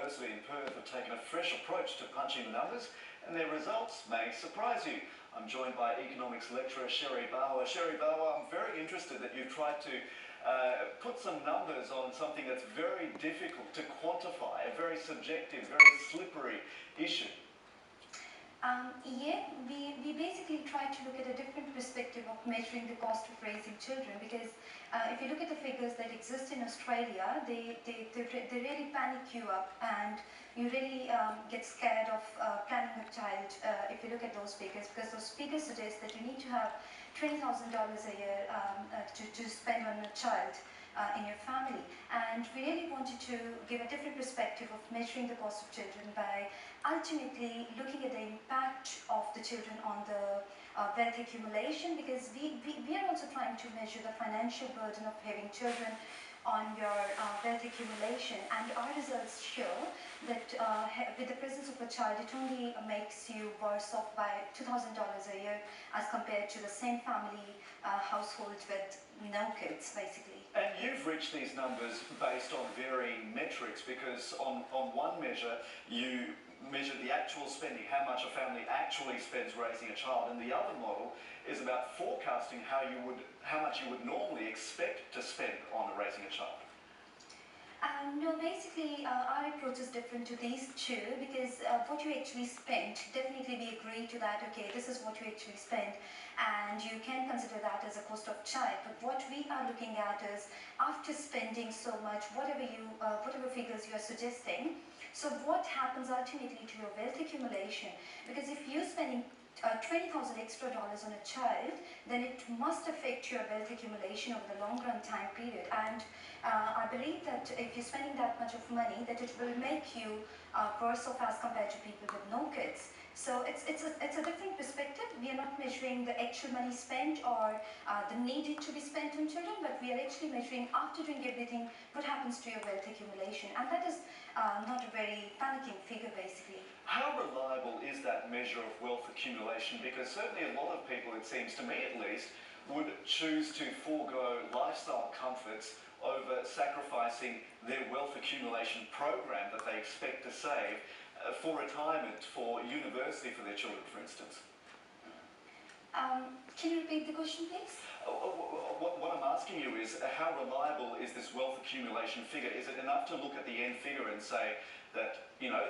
University in Perth have taken a fresh approach to punching the numbers, and their results may surprise you. I'm joined by economics lecturer Sherry BAWA. Sherry BAWA, I'm very interested that you've tried to put some numbers on something that's very difficult to quantify, a very subjective, very slippery issue. We basically try to look at a different perspective of measuring the cost of raising children, because if you look at the figures that exist in Australia, they really panic you up, and you really get scared of planning a child if you look at those figures, because those figures suggest that you need to have $20,000 a year to spend on a child in your family. And we really wanted to give a different perspective of measuring the cost of children by ultimately looking at the impact of the children on the wealth accumulation, because we are also trying to measure the financial burden of having children on your wealth accumulation, and our results show that with the presence of a child, it only makes you worse off by $2,000 a year as compared to the same family household with no kids, basically. And you've reached these numbers based on varying metrics, because on one measure you measure the actual spending, how much a family actually spends raising a child, and the other model is about forecasting how much you would normally expect to spend on raising a child. No, basically our approach is different to these two, because what you actually spend, definitely we agree to that, okay, this is what you actually spend, and you can consider that as a cost of child. But what we are looking at is, after spending so much, whatever figures you are suggesting, so what happens ultimately to your wealth accumulation? Because if you're spending $20,000 extra on a child, then it must affect your wealth accumulation over the long run time period. And I believe that if you're spending that much of money, that it will make you worse off as compared to people with no kids. So it's a different perspective. We are not measuring the actual money spent or the needed to be spent on children, but we are actually measuring, after doing everything, what happens to your wealth accumulation. And that is not a very panicking figure, basically. How reliable is that measure of wealth accumulation? Because certainly a lot of people, it seems to me at least, would choose to forego lifestyle comforts over sacrificing their wealth accumulation program that they expect to save for retirement, for university for their children, for instance. Can you repeat the question, please? What I'm asking you is, how reliable is this wealth accumulation figure? Is it enough to look at the end figure and say that, you know,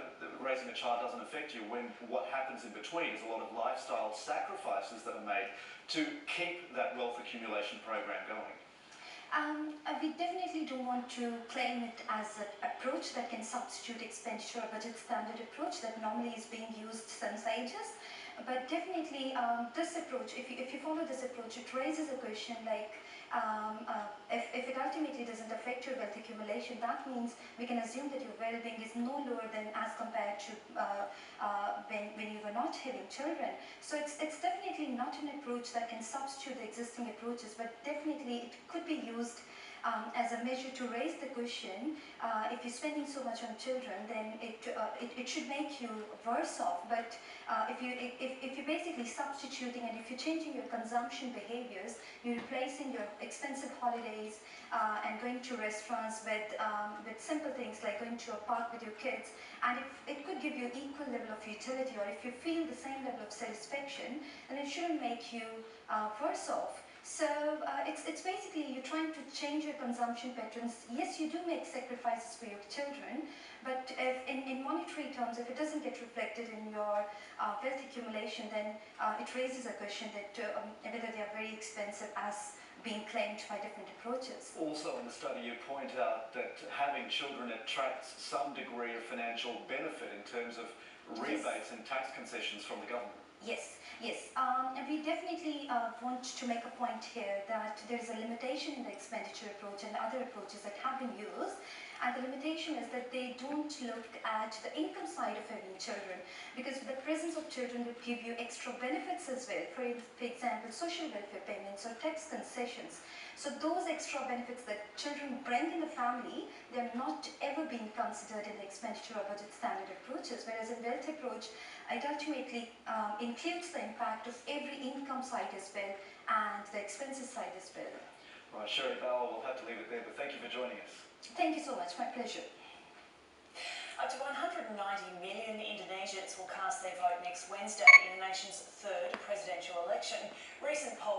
raising a child doesn't affect you, when what happens in between is a lot of lifestyle sacrifices that are made to keep that wealth accumulation program going? We definitely don't want to claim it as an approach that can substitute expenditure, but it's standard approach that normally is being used since ages. But definitely this approach, if you follow this approach, it raises a question like, if it ultimately doesn't affect your wealth accumulation, that means we can assume that your well-being is no lower than as compared to when you were not having children. So it's definitely not an approach that can substitute the existing approaches, but definitely it could be used as a measure to raise the question, if you're spending so much on children, then it should make you worse off. But if you're basically substituting, and if you're changing your consumption behaviors, you're replacing your expensive holidays and going to restaurants with simple things like going to a park with your kids, and if it could give you equal level of utility, or if you feel the same level of satisfaction, then it shouldn't make you worse off. So it's basically you're trying to change your consumption patterns. Yes, you do make sacrifices for your children, but if in monetary terms, if it doesn't get reflected in your wealth accumulation, then it raises a question that whether they are very expensive as being claimed by different approaches. Also in the study you point out that having children attracts some degree of financial benefit in terms of rebates and tax concessions from the government. Yes, yes. And we definitely want to make a point here that there is a limitation in the expenditure approach and other approaches that have been used. And the limitation is that they don't look at the income side of having children, because the presence of children would give you extra benefits as well. For example, social welfare payments or tax concessions. So those extra benefits that children bring in the family, they're not ever being considered in the expenditure or budget standard approaches, whereas in wealth approach, it ultimately includes the impact of every income side as well and the expenses side as well. Right, Sherry BAWA, we'll have to leave it there, but thank you for joining us. Thank you so much, my pleasure. million Indonesians will cast their vote next Wednesday in the nation's third presidential election. Recent polls